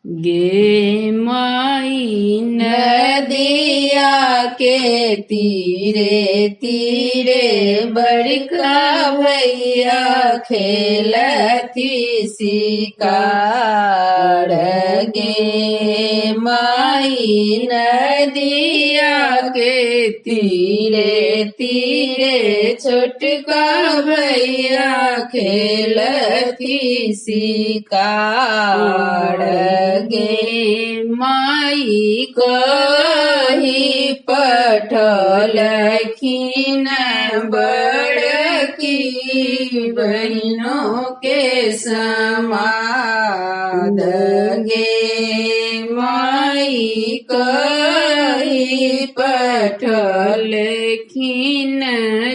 गे माई नदिया के तीरे तीरे बड़का भैया खेलती शिकार। गे माई नदिया के तीरे तीरे छोटका भैया खेलती शिकार। गे माई कही पठलखिन बड़की बहनों के समाद। गे माई कही पठलखिन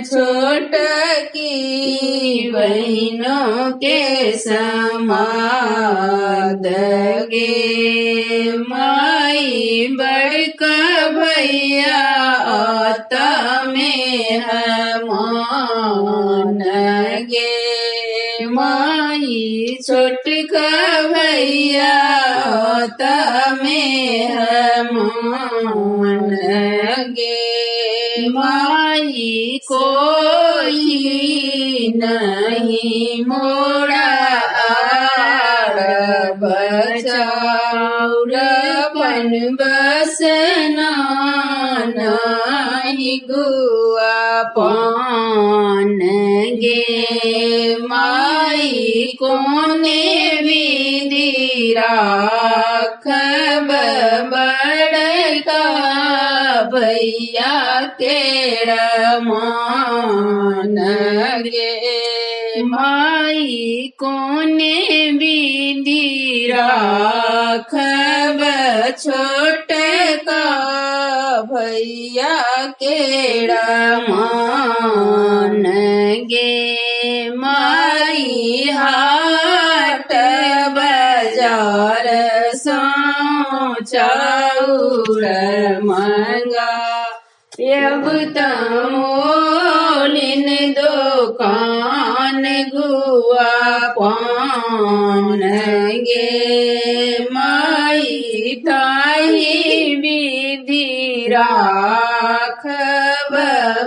छोटकी बहनों के समाद। गे माई बड़का भैया आता में हमान। गे माई छोटका भैया आता में हमान। गे माई कोई नहीं मोड़ा आड़ बचाउर पन बसना नहीं गुआ पान। गे माई कोने विधि राखब बड़का भैया केड़ा मान। गे माई कोने विधि राखब छोटका भैया केड़ा मान। गे माई हाट बाजार सो चाउर मंगा अब तमोलिन दुकान गुआ पान। गे माई ताही विधि राखब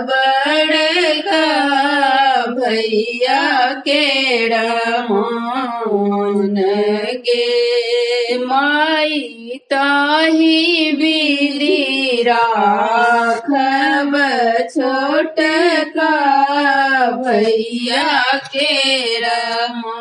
बड़का भैया केड़ा मान। गे माई ताही विधि राखब छोटका भैया केड़ा मान।